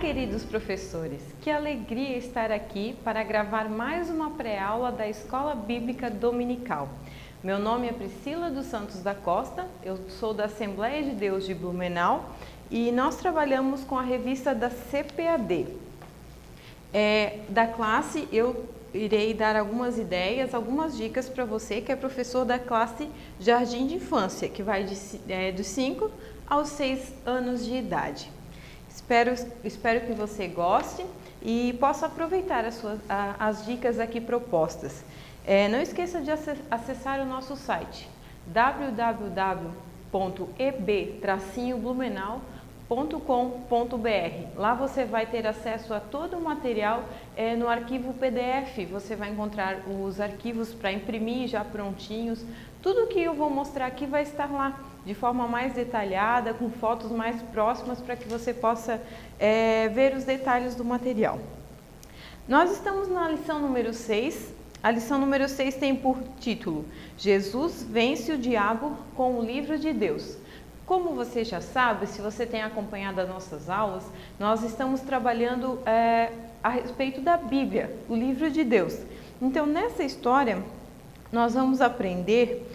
queridos professores, que alegria estar aqui para gravar mais uma pré-aula da Escola Bíblica Dominical. Meu nome é Priscila dos Santos da Costa, eu sou da Assembleia de Deus de Blumenau e nós trabalhamos com a revista da CPAD. Da classe eu irei dar algumas ideias, algumas dicas para você que é professor da classe Jardim de Infância, que vai dos 5 aos 6 anos de idade. Espero que você goste e possa aproveitar as dicas aqui propostas. Não esqueça de acessar o nosso site www.eb-blumenau.com.br. Lá você vai ter acesso a todo o material no arquivo PDF. Você vai encontrar os arquivos para imprimir já prontinhos. Tudo que eu vou mostrar aqui vai estar lá de forma mais detalhada, com fotos mais próximas para que você possa ver os detalhes do material. Nós estamos na lição número 6. A lição número 6 tem por título Jesus vence o diabo com o livro de Deus. Como você já sabe, se você tem acompanhado as nossas aulas, nós estamos trabalhando a respeito da Bíblia, o livro de Deus. Então, nessa história, nós vamos aprender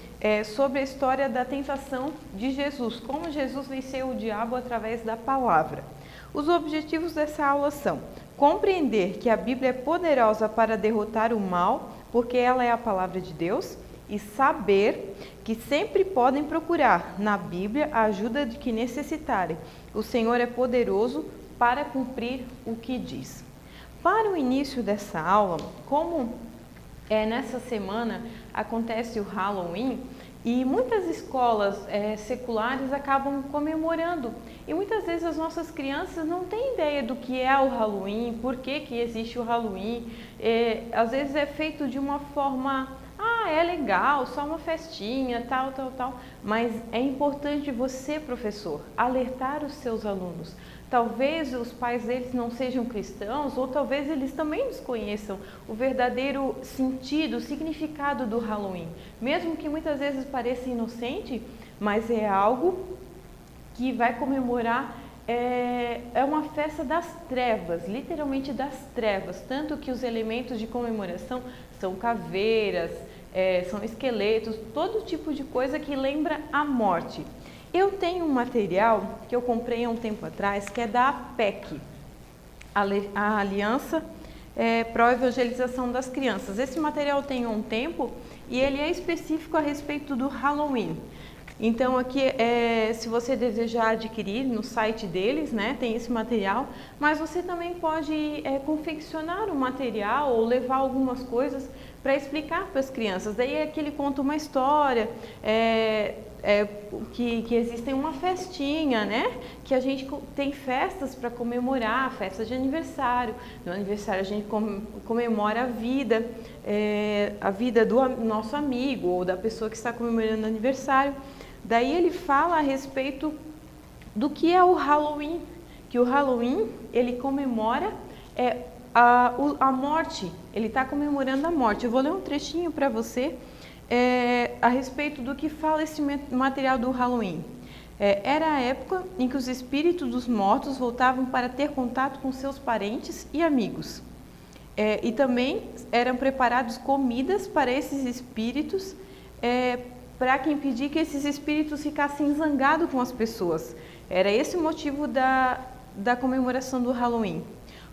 sobre a história da tentação de Jesus, como Jesus venceu o diabo através da palavra. Os objetivos dessa aula são compreender que a Bíblia é poderosa para derrotar o mal, porque ela é a palavra de Deus, e saber que sempre podem procurar na Bíblia a ajuda de que necessitarem. O Senhor é poderoso para cumprir o que diz. Para o início dessa aula, como nessa semana acontece o Halloween, e muitas escolas seculares acabam comemorando. E muitas vezes as nossas crianças não têm ideia do que é o Halloween, por que existe o Halloween. Às vezes é feito de uma forma, é legal, só uma festinha, tal. Mas é importante você, professor, alertar os seus alunos. Talvez os pais deles não sejam cristãos, ou talvez eles também desconheçam o verdadeiro sentido, o significado do Halloween. Mesmo que muitas vezes pareça inocente, mas é algo que vai comemorar, é uma festa das trevas, literalmente das trevas. Tanto que os elementos de comemoração são caveiras, são esqueletos, todo tipo de coisa que lembra a morte. Eu tenho um material que eu comprei há um tempo atrás, que é da APEC, a Aliança Pró Evangelização das Crianças. Esse material tem um tempo e ele é específico a respeito do Halloween. Então aqui, se você desejar adquirir no site deles, tem esse material, mas você também pode confeccionar o material ou levar algumas coisas para explicar para as crianças. Daí aqui ele conta uma história, que existem uma festinha, que a gente tem festas para comemorar, festa de aniversário. No aniversário a gente comemora a vida do nosso amigo ou da pessoa que está comemorando o aniversário. Daí ele fala a respeito do que é o Halloween, que o Halloween ele comemora a morte, ele está comemorando a morte. Eu vou ler um trechinho para você a respeito do que fala esse material do Halloween. Era a época em que os espíritos dos mortos voltavam para ter contato com seus parentes e amigos. E também eram preparadas comidas para esses espíritos, para impedir que esses espíritos ficassem zangados com as pessoas. Era esse o motivo da comemoração do Halloween.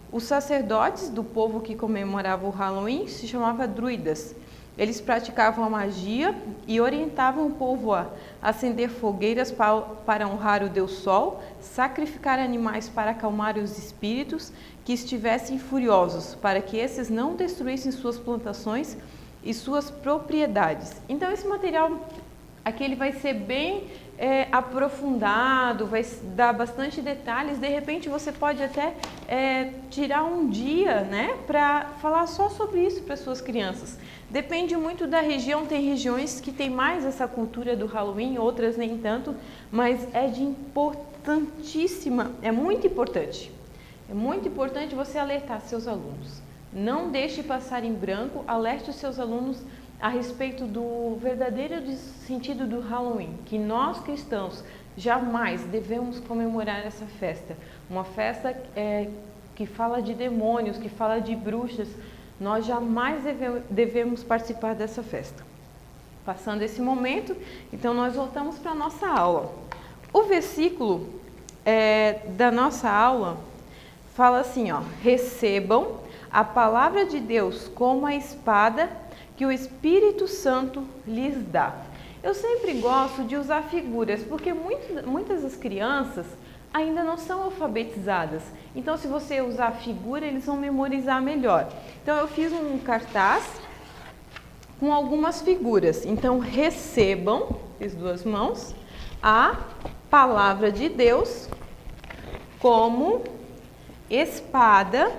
Os sacerdotes do povo que comemorava o Halloween se chamavam druidas. Eles praticavam a magia e orientavam o povo a acender fogueiras para honrar o Deus Sol, sacrificar animais para acalmar os espíritos que estivessem furiosos, para que esses não destruíssem suas plantações e suas propriedades. Então esse material aqui ele vai ser bem aprofundado, vai dar bastante detalhes. De repente você pode até tirar um dia para falar só sobre isso para suas crianças. Depende muito da região, tem regiões que tem mais essa cultura do Halloween, outras nem tanto, mas é muito importante. É muito importante você alertar seus alunos. Não deixe passar em branco, alerte os seus alunos a respeito do verdadeiro sentido do Halloween, que nós cristãos Jamais devemos comemorar essa festa. Uma festa que fala de demônios, que fala de bruxas. Nós jamais devemos participar dessa festa. Passando esse momento, então nós voltamos para a nossa aula. O versículo da nossa aula fala assim, ó: recebam a palavra de Deus como a espada que o Espírito Santo lhes dá. Eu sempre gosto de usar figuras, porque muitas das crianças ainda não são alfabetizadas. Então, se você usar figura, eles vão memorizar melhor. Então, eu fiz um cartaz com algumas figuras. Então, recebam, fiz duas mãos, a palavra de Deus como espada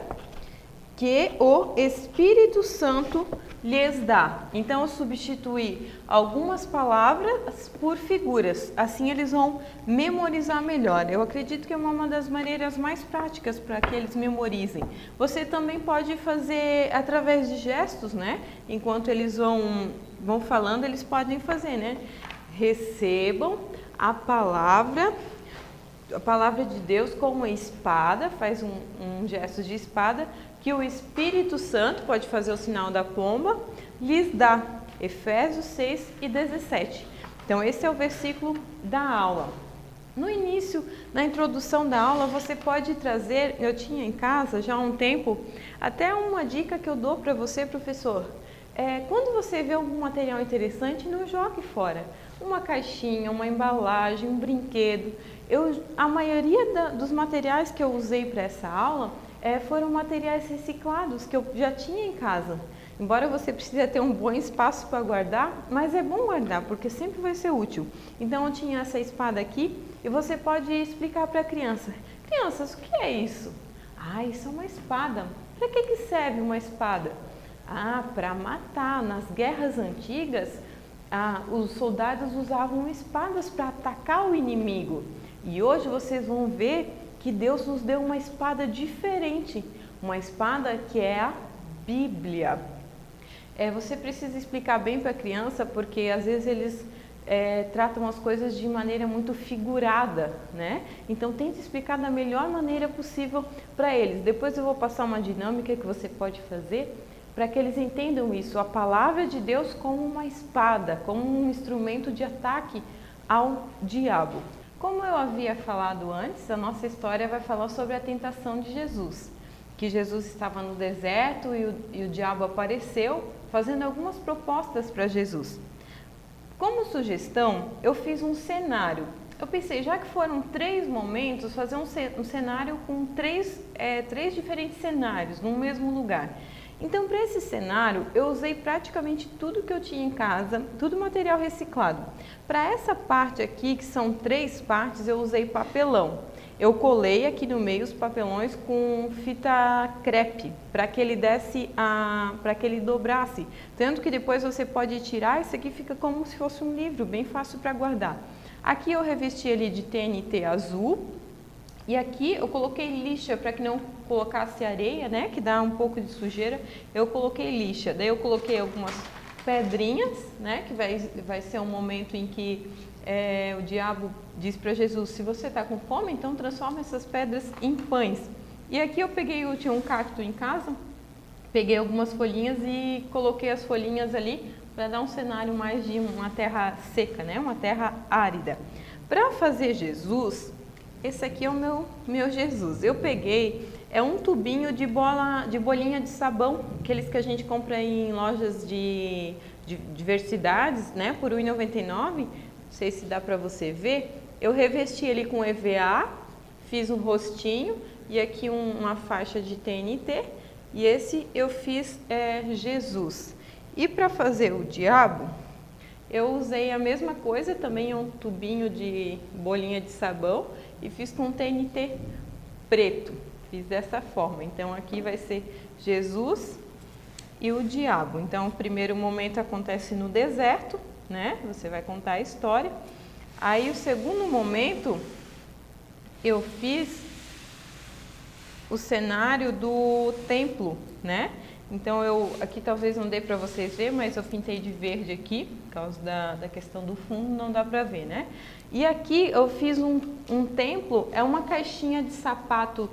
que o Espírito Santo lhes dá. Então, eu substituí algumas palavras por figuras. Assim, eles vão memorizar melhor. Eu acredito que é uma das maneiras mais práticas para que eles memorizem. Você também pode fazer através de gestos, né? Enquanto eles vão falando, eles podem fazer, né? Recebam a palavra de Deus como espada, faz um gesto de espada, que o Espírito Santo, pode fazer o sinal da pomba, lhes dá. Efésios 6 e 17. Então, esse é o versículo da aula. No início, na introdução da aula, você pode trazer, eu tinha em casa já há um tempo, até uma dica que eu dou para você, professor. Quando você vê algum material interessante, não jogue fora. Uma caixinha, uma embalagem, um brinquedo. A maioria dos materiais que eu usei para essa aula foram materiais reciclados que eu já tinha em casa. Embora você precise ter um bom espaço para guardar, mas é bom guardar, porque sempre vai ser útil. Então, eu tinha essa espada aqui e você pode explicar para a criança. Crianças, o que é isso? Ah, isso é uma espada. Para que serve uma espada? Ah, para matar. Nas guerras antigas, os soldados usavam espadas para atacar o inimigo. E hoje vocês vão ver que Deus nos deu uma espada diferente, uma espada que é a Bíblia. Você precisa explicar bem para a criança, porque às vezes eles tratam as coisas de maneira muito figurada, né? Então tente explicar da melhor maneira possível para eles. Depois eu vou passar uma dinâmica que você pode fazer para que eles entendam isso, a palavra de Deus como uma espada, como um instrumento de ataque ao diabo. Como eu havia falado antes, a nossa história vai falar sobre a tentação de Jesus. Que Jesus estava no deserto e o diabo apareceu, fazendo algumas propostas para Jesus. Como sugestão, eu fiz um cenário. Eu pensei, já que foram 3 momentos, fazer um cenário com três diferentes cenários no mesmo lugar. Então, para esse cenário, eu usei praticamente tudo que eu tinha em casa, tudo material reciclado. Para essa parte aqui, que são 3 partes, eu usei papelão. Eu colei aqui no meio os papelões com fita crepe, para que ele para que ele dobrasse. Tanto que depois você pode tirar, isso aqui fica como se fosse um livro, bem fácil para guardar. Aqui eu revesti ele de TNT azul. E aqui eu coloquei lixa para que não colocasse areia, né? Que dá um pouco de sujeira. Eu coloquei lixa. Daí eu coloquei algumas pedrinhas, né? Que vai ser um momento em que o diabo diz para Jesus: se você está com fome, então transforma essas pedras em pães. E aqui eu tinha um cacto em casa, peguei algumas folhinhas e coloquei as folhinhas ali para dar um cenário mais de uma terra seca, né? Uma terra árida. Para fazer Jesus, esse aqui é o meu Jesus. Eu peguei um tubinho de bolinha de sabão, aqueles que a gente compra em lojas de diversidades, né, por R$ 1,99. Não sei se dá para você ver. Eu revesti ele com EVA, fiz um rostinho e aqui uma faixa de TNT. E esse eu fiz Jesus. E para fazer o diabo, eu usei a mesma coisa, também um tubinho de bolinha de sabão e fiz com TNT preto. Fiz dessa forma. Então aqui vai ser Jesus e o diabo. Então o primeiro momento acontece no deserto, né? Você vai contar a história. Aí o segundo momento eu fiz o cenário do templo, né? Então aqui talvez não dê para vocês ver, mas eu pintei de verde aqui, por causa da questão do fundo, não dá para ver, né? E aqui eu fiz um templo, é uma caixinha de sapato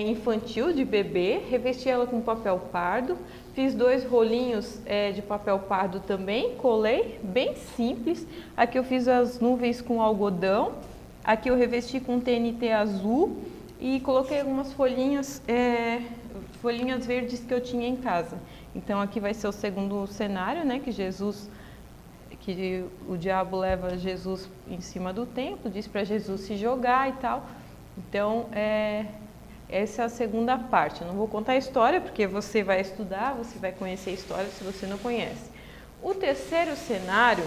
infantil de bebê, revesti ela com papel pardo, fiz 2 rolinhos de papel pardo também, colei, bem simples. Aqui eu fiz as nuvens com algodão, aqui eu revesti com TNT azul e coloquei algumas folhinhas verdes que eu tinha em casa. Então aqui vai ser o segundo cenário, né, que o diabo leva Jesus em cima do templo, diz para Jesus se jogar e tal. Então essa é a segunda parte. Eu não vou contar a história porque você vai estudar, você vai conhecer a história se você não conhece. O terceiro cenário,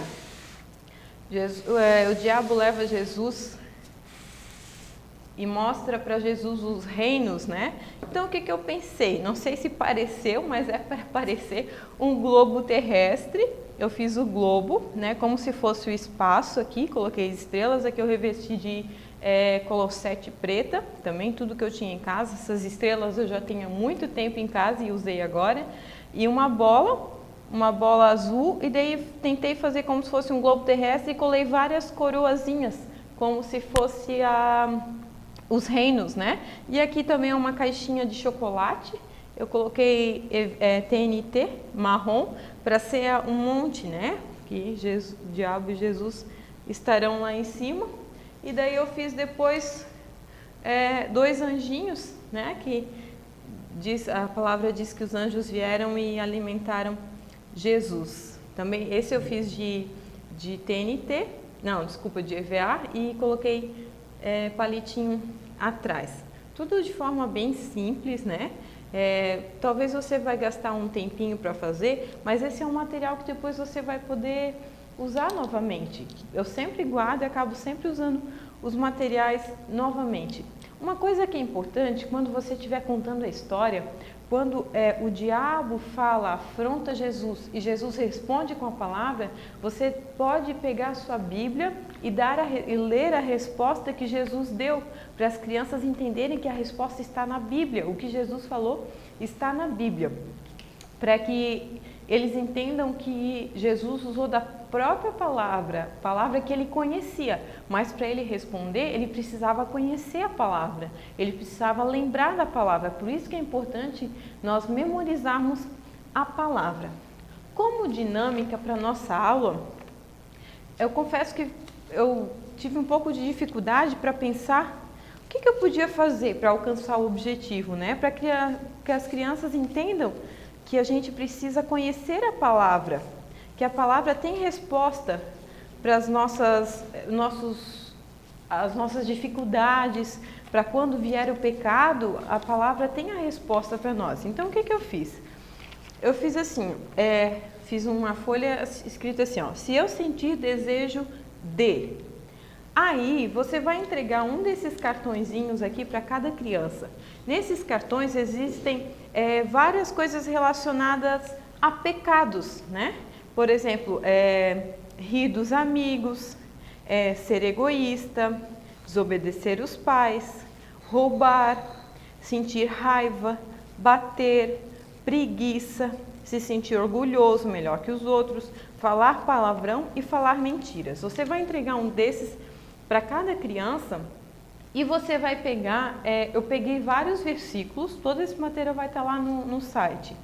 o diabo leva Jesus e mostra para Jesus os reinos, né? Então o que eu pensei? Não sei se pareceu, mas é para parecer um globo terrestre. Eu fiz o globo, né? Como se fosse o espaço aqui, coloquei estrelas, aqui eu revesti de colossete preta, também tudo que eu tinha em casa. Essas estrelas eu já tinha muito tempo em casa e usei agora. E uma bola azul, e daí tentei fazer como se fosse um globo terrestre e colei várias coroazinhas, como se fosse os reinos, né? E aqui também é uma caixinha de chocolate. Eu coloquei TNT marrom para ser um monte, né? Que o diabo e Jesus estarão lá em cima. E daí eu fiz depois 2 anjinhos, né? Que a palavra diz que os anjos vieram e alimentaram Jesus. Também esse eu fiz de TNT, não, desculpa, de EVA, e coloquei palitinho atrás. Tudo de forma bem simples, né? Talvez você vai gastar um tempinho para fazer, mas esse é um material que depois você vai poder usar novamente. Eu sempre guardo e acabo sempre usando os materiais novamente. Uma coisa que é importante, quando você estiver contando a história, quando o diabo fala, afronta Jesus e Jesus responde com a palavra, você pode pegar a sua Bíblia e ler a resposta que Jesus deu, para as crianças entenderem que a resposta está na Bíblia, o que Jesus falou está na Bíblia, para que eles entendam que Jesus usou da própria palavra que ele conhecia, mas para ele responder, ele precisava conhecer a palavra, ele precisava lembrar da palavra. Por isso que é importante nós memorizarmos a palavra. Como dinâmica para a nossa aula, eu confesso que eu tive um pouco de dificuldade para pensar o que eu podia fazer para alcançar o objetivo, né? Para que as crianças entendam que a gente precisa conhecer a palavra, que a palavra tem resposta para as nossas dificuldades, para quando vier o pecado, a palavra tem a resposta para nós. Então, o que eu fiz? Eu fiz assim, fiz uma folha escrita assim, ó, se eu sentir desejo de... Aí, você vai entregar um desses cartõezinhos aqui para cada criança. Nesses cartões existem várias coisas relacionadas a pecados, né? Por exemplo, rir dos amigos, ser egoísta, desobedecer os pais, roubar, sentir raiva, bater, preguiça, se sentir orgulhoso, melhor que os outros, falar palavrão e falar mentiras. Você vai entregar um desses para cada criança e você vai pegar, eu peguei vários versículos, todo esse material vai estar lá no site,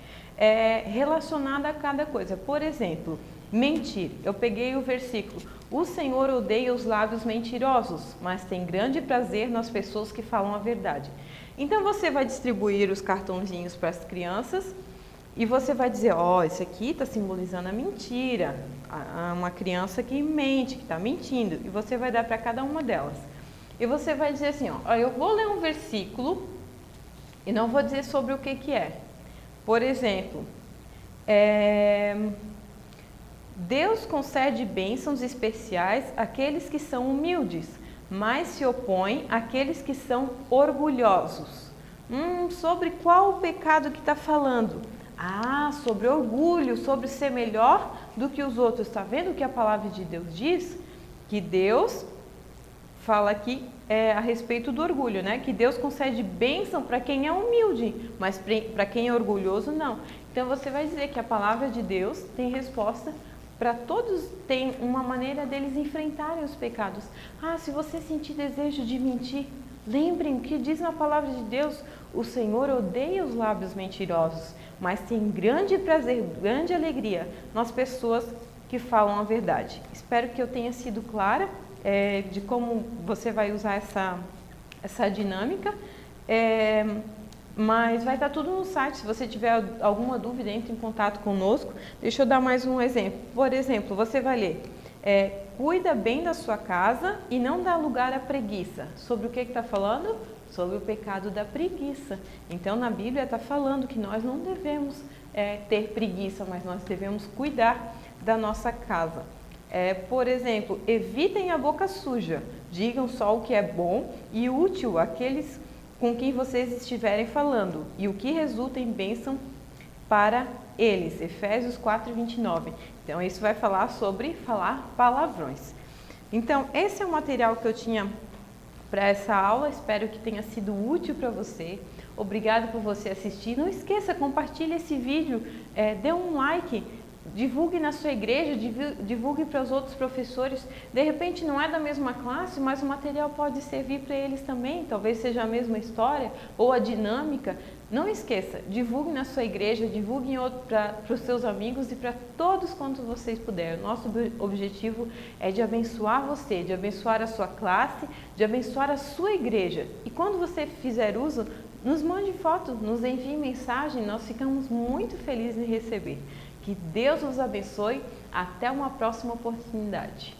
relacionado a cada coisa. Por exemplo, mentir, eu peguei o versículo, o Senhor odeia os lábios mentirosos, mas tem grande prazer nas pessoas que falam a verdade. Então você vai distribuir os cartãozinhos para as crianças e você vai dizer, isso aqui está simbolizando a mentira, uma criança que mente, que está mentindo, e você vai dar para cada uma delas. E você vai dizer assim, eu vou ler um versículo e não vou dizer sobre o que é. Por exemplo, Deus concede bênçãos especiais àqueles que são humildes, mas se opõe àqueles que são orgulhosos. Sobre qual o pecado que está falando? Sobre orgulho, sobre ser melhor do que os outros. Está vendo o que a palavra de Deus diz? Que Deus fala aqui a respeito do orgulho, né? Que Deus concede bênção para quem é humilde, mas para quem é orgulhoso, não. Então você vai dizer que a palavra de Deus tem resposta para todos, tem uma maneira deles enfrentarem os pecados. Ah, se você sentir desejo de mentir, lembrem que diz na palavra de Deus, o Senhor odeia os lábios mentirosos, mas tem grande prazer, grande alegria nas pessoas que falam a verdade. Espero que eu tenha sido clara de como você vai usar essa dinâmica, mas vai estar tudo no site. Se você tiver alguma dúvida, entre em contato conosco. Deixa eu dar mais um exemplo. Por exemplo, você vai ler, cuida bem da sua casa e não dá lugar à preguiça. Sobre o que está falando? Sobre o pecado da preguiça. Então, na Bíblia está falando que nós não devemos ter preguiça, mas nós devemos cuidar da nossa casa. Por exemplo, evitem a boca suja, digam só o que é bom e útil àqueles com quem vocês estiverem falando, e o que resulta em bênção para eles. Efésios 4:29. Então, isso vai falar sobre falar palavrões. Então, esse é o material que eu tinha para essa aula. Espero que tenha sido útil para você. Obrigado por você assistir. Não esqueça, compartilhe esse vídeo, dê um like, divulgue na sua igreja, divulgue para os outros professores. De repente não é da mesma classe, mas o material pode servir para eles também. Talvez seja a mesma história ou a dinâmica. Não esqueça, divulgue na sua igreja, divulgue para os seus amigos e para todos quantos vocês puderem. O nosso objetivo é de abençoar você, de abençoar a sua classe, de abençoar a sua igreja. E quando você fizer uso, nos mande foto, nos envie mensagem, nós ficamos muito felizes em receber. Que Deus os abençoe. Até uma próxima oportunidade.